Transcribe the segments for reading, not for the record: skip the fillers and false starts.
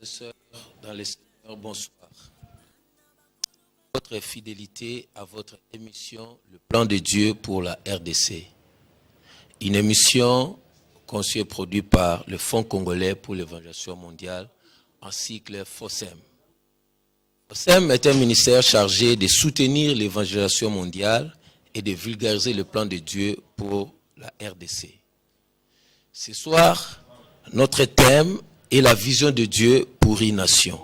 et sœurs dans les Seigneurs, bonsoir. Votre fidélité à votre émission Le plan de Dieu pour la RDC. Une émission conçue et produite par le Fonds congolais pour l'évangélisation mondiale en cycle FOSEM. FOSEM est un ministère chargé de soutenir l'évangélisation mondiale et de vulgariser le plan de Dieu pour la RDC. Ce soir, notre thème est la vision de Dieu pour une nation.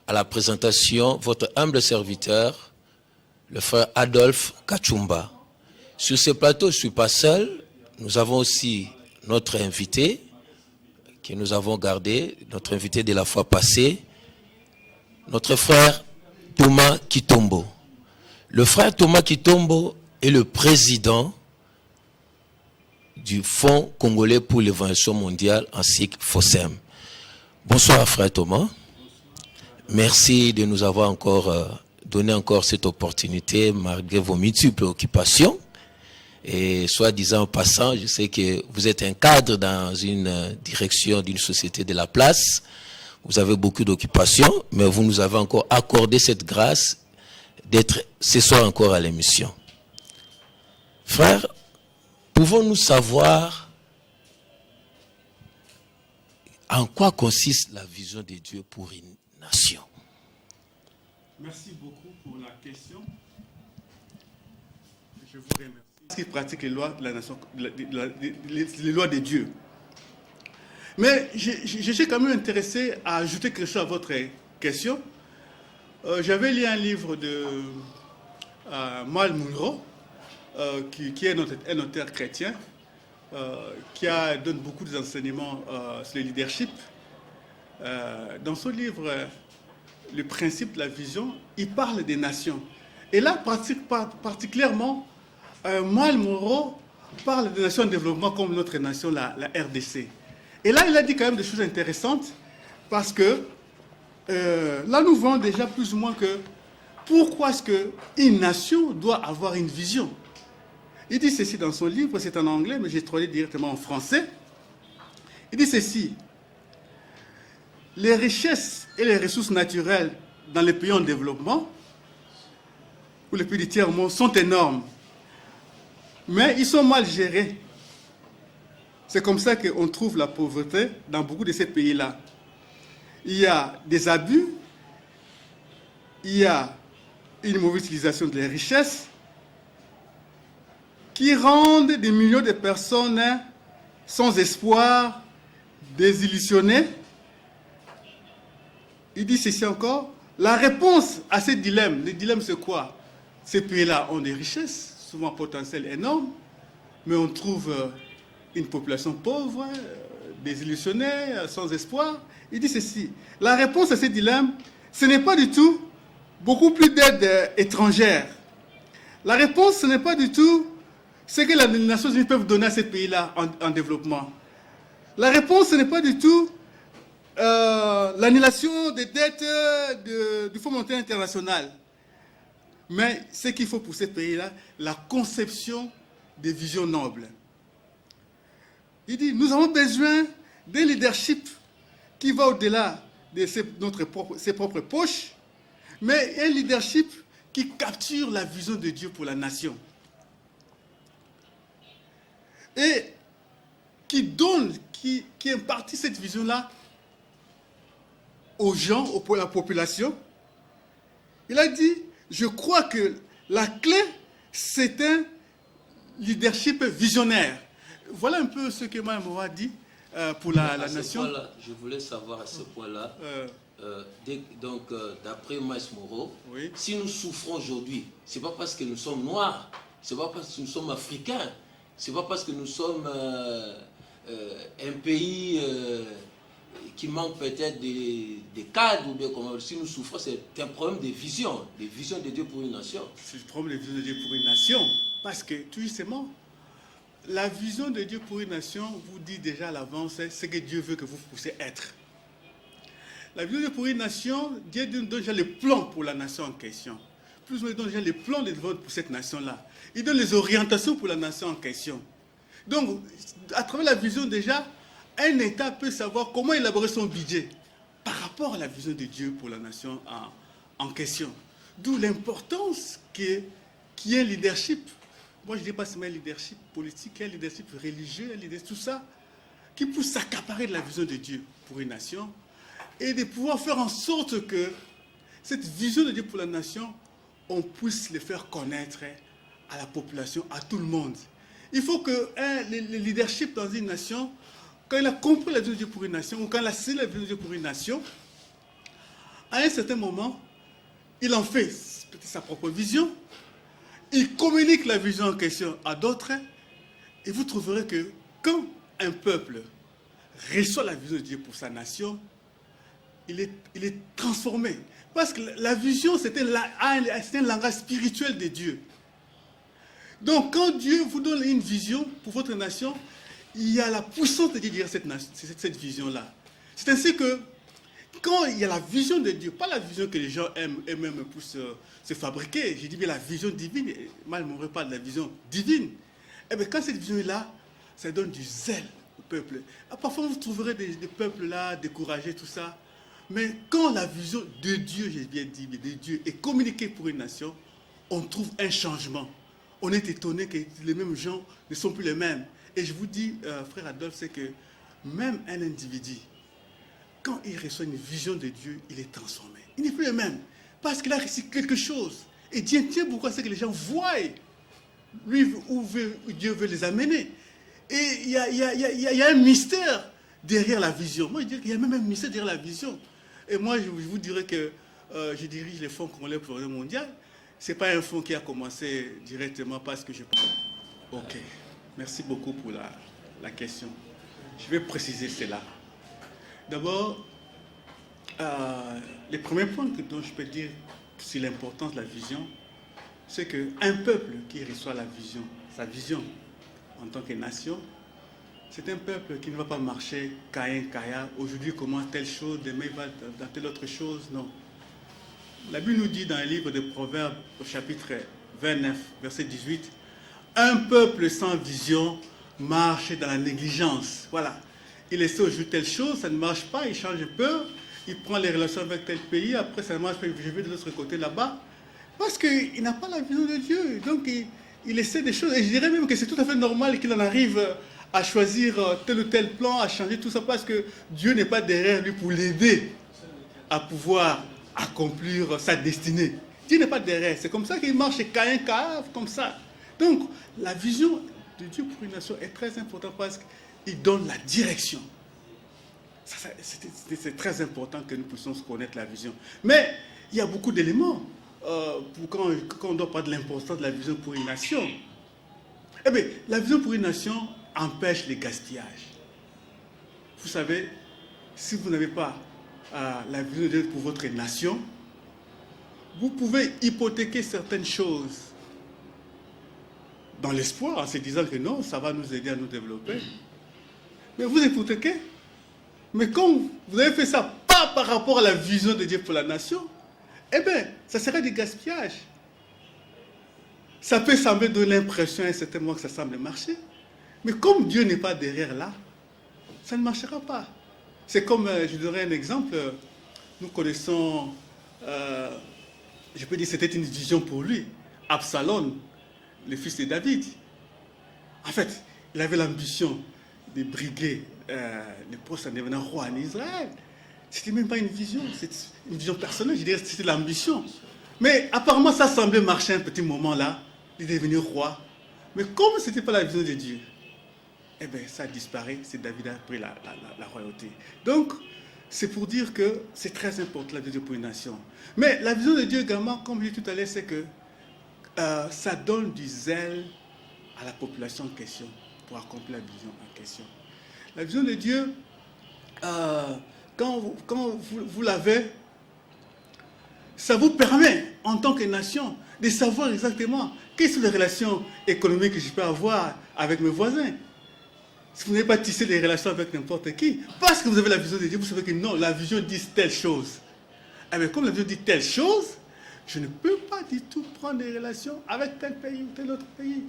À la présentation, votre humble serviteur, le frère Adolphe Kachumba. Sur ce plateau, je ne suis pas seul. Nous avons aussi notre invité, que nous avons gardé, notre invité de la fois passée, notre frère Thomas Kitombo. Le frère Thomas Kitombo est le président du Fonds congolais pour l'évangélisation mondiale ainsi que FOSEM. Bonsoir frère Thomas. Merci de nous avoir encore donné cette opportunité malgré vos multiples occupations. Et soit disant en passant, je sais que vous êtes un cadre dans une direction d'une société de la place. Vous avez beaucoup d'occupations, mais vous nous avez encore accordé cette grâce d'être ce soir encore à l'émission. Frère, pouvons-nous savoir en quoi consiste la vision de Dieu pour une nation? Merci beaucoup pour la question. Je vous remercie. Qui pratique les lois de la nation, les lois de Dieu. Mais je suis quand même intéressé à ajouter quelque chose à votre question. J'avais lu un livre de Mal Munro, qui est un auteur chrétien, qui donne beaucoup d'enseignements sur le leadership. Dans ce livre, le principe de la vision, il parle des nations. Et là, particulièrement, Mal Munro parle des nations en développement comme notre nation, la RDC. Et là, il a dit quand même des choses intéressantes, parce que là, nous voyons déjà plus ou moins que pourquoi est-ce qu'une nation doit avoir une vision. Il dit ceci dans son livre, c'est en anglais, mais j'ai traduit directement en français. Il dit ceci: les richesses et les ressources naturelles dans les pays en développement, ou les pays du tiers-monde, sont énormes, mais ils sont mal gérés. C'est comme ça qu'on trouve la pauvreté dans beaucoup de ces pays-là. Il y a des abus, il y a une mauvaise utilisation des richesses qui rendent des millions de personnes sans espoir, désillusionnées. Il dit ceci encore: la réponse à ces dilemmes, les dilemmes c'est quoi? Ces pays-là ont des richesses, souvent potentiel énorme, mais on trouve une population pauvre, désillusionnée, sans espoir. Il dit ceci: la réponse à ces dilemmes, ce n'est pas du tout beaucoup plus d'aide étrangère. La réponse, ce n'est pas du tout ce que les Nations Unies peuvent donner à ces pays-là en développement. La réponse, ce n'est pas du tout l'annulation des dettes du Fonds monétaire international. Mais ce qu'il faut pour ces pays-là, la conception des visions nobles. Il dit: nous avons besoin d'un leadership qui va au-delà de ses propres poches, mais un leadership qui capture la vision de Dieu pour la nation. Et qui donne, qui impartit cette vision-là aux gens, à la population. Il a dit: je crois que la clé, c'est un leadership visionnaire. Voilà un peu ce que Mme a dit pour la nation. Je voulais savoir à ce point-là, d'après Maïs Moro, oui, si nous souffrons aujourd'hui, ce n'est pas parce que nous sommes noirs, ce n'est pas parce que nous sommes africains, ce n'est pas parce que nous sommes un pays qui manque peut-être des cadres, ou bien comment. Si nous souffrons, c'est un problème de vision de Dieu pour une nation. C'est le problème de vision de Dieu pour une nation, parce que tout justement, la vision de Dieu pour une nation vous dit déjà à l'avance ce que Dieu veut que vous puissiez être. La vision de Dieu pour une nation, Dieu donne déjà les plans pour la nation en question. Plus ou moins, il donne déjà les plans de développement pour cette nation-là. Il donne les orientations pour la nation en question. Donc, à travers la vision déjà, un État peut savoir comment élaborer son budget par rapport rapport à la vision de Dieu pour la nation en question. D'où l'importance qu'il y ait un leadership. Moi, je ne dis pas seulement un leadership politique, un leadership religieux, un leadership, tout ça, qui puisse s'accaparer de la vision de Dieu pour une nation et de pouvoir faire en sorte que cette vision de Dieu pour la nation, on puisse le faire connaître à la population, à tout le monde. Il faut que le leadership dans une nation, quand il a compris la vision de Dieu pour une nation, ou quand il a saisi la vision de Dieu pour une nation, à un certain moment, il en fait peut-être sa propre vision, il communique la vision en question à d'autres, et vous trouverez que quand un peuple reçoit la vision de Dieu pour sa nation, il est transformé. Parce que la vision, c'était un langage spirituel de Dieu. Donc, quand Dieu vous donne une vision pour votre nation, il y a la puissance de Dieu derrière cette vision-là. C'est ainsi que, quand il y a la vision de Dieu, pas la vision que les gens aiment eux-mêmes pour se fabriquer, j'ai dit bien la vision divine, mal ne m'aurait pas de la vision divine. Eh bien, quand cette vision est là, ça donne du zèle au peuple. Parfois, vous trouverez des peuples là, découragés, tout ça. Mais quand la vision de Dieu, j'ai bien dit, de Dieu est communiquée pour une nation, on trouve un changement. On est étonné que les mêmes gens ne sont plus les mêmes. Et je vous dis, frère Adolphe, c'est que même un individu, quand il reçoit une vision de Dieu, il est transformé. Il n'est plus le même. Parce qu'il a reçu quelque chose. Et Dieu, pourquoi c'est que les gens voient lui où Dieu veut les amener. Et il y a un mystère derrière la vision. Moi, je dirais qu'il y a même un mystère derrière la vision. Et moi, je vous dirais que je dirige les fonds congolais pour l'ordre mondial. Ce n'est pas un fonds qui a commencé directement parce que je... Ok. Merci beaucoup pour la question. Je vais préciser cela. D'abord, les premiers points dont je peux dire sur l'importance de la vision, c'est qu'un peuple qui reçoit la vision, sa vision en tant que nation, c'est un peuple qui ne va pas marcher Caïn, Kaya, aujourd'hui comment telle chose, demain il va dans telle autre chose, non. La Bible nous dit dans le livre de Proverbes, au chapitre 29, verset 18, « Un peuple sans vision marche dans la négligence. » Voilà. Il essaie aujourd'hui telle chose, ça ne marche pas, il change peu, il prend les relations avec tel pays, après ça ne marche pas, je vais de l'autre côté là-bas. Parce qu'il n'a pas la vision de Dieu. Donc il essaie des choses. Et je dirais même que c'est tout à fait normal qu'il en arrive à choisir tel ou tel plan, à changer tout ça, parce que Dieu n'est pas derrière lui pour l'aider à pouvoir accomplir sa destinée. Dieu n'est pas derrière. C'est comme ça qu'il marche chez Caïn, comme ça. Donc, la vision de Dieu pour une nation est très importante parce qu'il donne la direction. C'est très important que nous puissions connaître la vision. Mais il y a beaucoup d'éléments quand on doit parler de l'importance de la vision pour une nation. Eh bien, la vision pour une nation empêche les gaspillages. Vous savez, si vous n'avez pas la vision de Dieu pour votre nation, vous pouvez hypothéquer certaines choses dans l'espoir, en se disant que non, ça va nous aider à nous développer. Mais vous hypothéquez. Mais quand vous avez fait ça, pas par rapport à la vision de Dieu pour la nation, eh bien, ça serait du gaspillage. Ça peut sembler donner l'impression à un certain moment que ça semble marcher. Mais comme Dieu n'est pas derrière là, ça ne marchera pas. C'est comme, je donnerai un exemple, nous connaissons, je peux dire c'était une vision pour lui, Absalom, le fils de David. En fait, il avait l'ambition de briguer le poste en devenant roi en Israël. C'était même pas une vision, c'était une vision personnelle, je dirais que c'était l'ambition. Mais apparemment, ça semblait marcher un petit moment là, de devenir roi. Mais comme ce n'était pas la vision de Dieu, eh bien, ça a disparu, c'est David a pris la royauté. Donc, c'est pour dire que c'est très important la vision pour une nation. Mais la vision de Dieu également, comme je disais tout à l'heure, c'est que ça donne du zèle à la population en question pour accomplir la vision en question. La vision de Dieu, quand vous l'avez, ça vous permet, en tant que nation, de savoir exactement quelles sont les relations économiques que je peux avoir avec mes voisins. Si vous n'avez pas tissé des relations avec n'importe qui, parce que vous avez la vision de Dieu, vous savez que non, la vision dit telle chose. Eh bien, comme la vision dit telle chose, je ne peux pas du tout prendre des relations avec tel pays ou tel autre pays.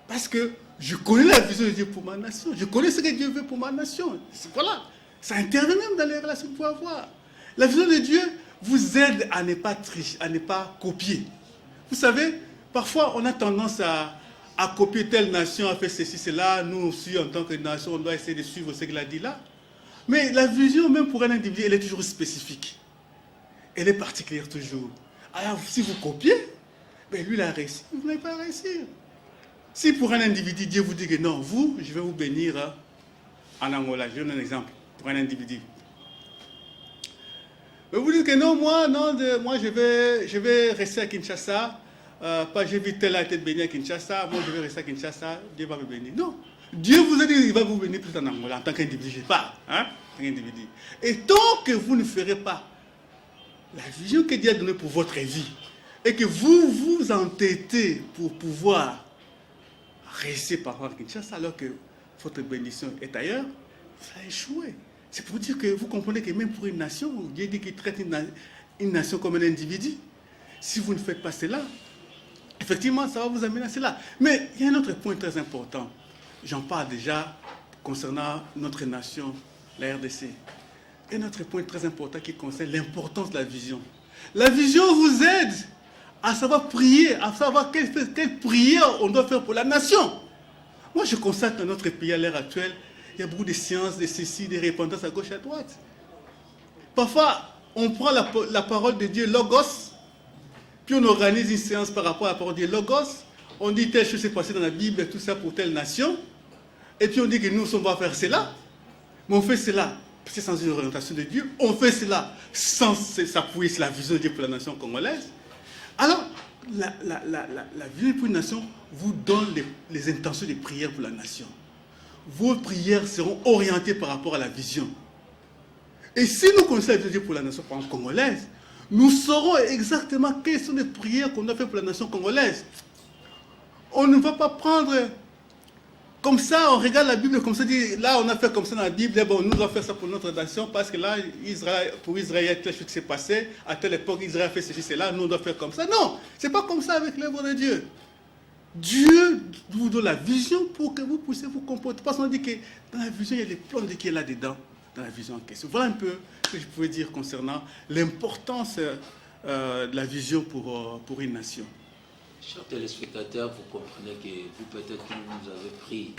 Parce que je connais la vision de Dieu pour ma nation. Je connais ce que Dieu veut pour ma nation. Voilà. Ça intervient même dans les relations qu'on peut avoir. La vision de Dieu vous aide à ne pas tricher, à ne pas copier. Vous savez, parfois on a tendance à copier telle nation, a fait ceci, cela. Nous aussi, en tant que nation, on doit essayer de suivre ce qu'il a dit là. Mais la vision, même pour un individu, elle est toujours spécifique. Elle est particulière toujours. Alors, si vous copiez, ben lui, il a réussi, vous n'allez pas réussir. Si pour un individu, Dieu vous dit que non, vous, je vais vous bénir en Angola. Je donne un exemple pour un individu. Mais vous dites que non, moi je vais rester à Kinshasa. Pas j'ai vu tel a été béni à Kinshasa, moi je vais rester à Kinshasa, Dieu va me bénir. Non. Dieu vous a dit qu'il va vous bénir plus en Angola en tant qu'individu, je parle. Hein, en tant qu'individu. Et tant que vous ne ferez pas la vision que Dieu a donnée pour votre vie, et que vous vous entêtez pour pouvoir rester par exemple à Kinshasa alors que votre bénédiction est ailleurs, ça a échoué. C'est pour dire que vous comprenez que même pour une nation, Dieu dit qu'il traite une nation comme un individu. Si vous ne faites pas cela, effectivement, ça va vous amener à cela. Mais il y a un autre point très important. J'en parle déjà concernant notre nation, la RDC. Un autre point très important qui concerne l'importance de la vision. La vision vous aide à savoir prier, à savoir quelle prière on doit faire pour la nation. Moi, je constate que dans notre pays à l'heure actuelle, il y a beaucoup de sciences, de ceci, de répentances à gauche et à droite. Parfois, on prend la parole de Dieu, Logos, puis on organise une séance par rapport à la parole de Dieu, Logos. On dit telle chose s'est passée dans la Bible, et tout ça pour telle nation. Et puis on dit que nous, on va faire cela. Mais on fait cela, c'est sans une orientation de Dieu. On fait cela sans s'appuyer sur la vision de Dieu pour la nation congolaise. Alors, la vision pour une nation vous donne les intentions de prière pour la nation. Vos prières seront orientées par rapport à la vision. Et si nous connaissons la vision de Dieu pour la nation congolaise, nous saurons exactement quelles sont les prières qu'on doit faire pour la nation congolaise. On ne va pas prendre comme ça, on regarde la Bible comme ça, dit, là on a fait comme ça dans la Bible, bon, nous devons faire ça pour notre nation, parce que là, pour Israël, il y a telle chose qui s'est passée, à telle époque, Israël a fait ceci, cela, nous on doit faire comme ça. Non, c'est pas comme ça avec l'œuvre de Dieu. Dieu vous donne la vision pour que vous puissiez vous comporter. Parce qu'on dit que dans la vision, il y a les plans de qui est là-dedans, dans la vision en question. Voilà un peu ce que je pouvais dire concernant l'importance de la vision pour une nation. Chers téléspectateurs, vous comprenez que vous peut-être que nous avez pris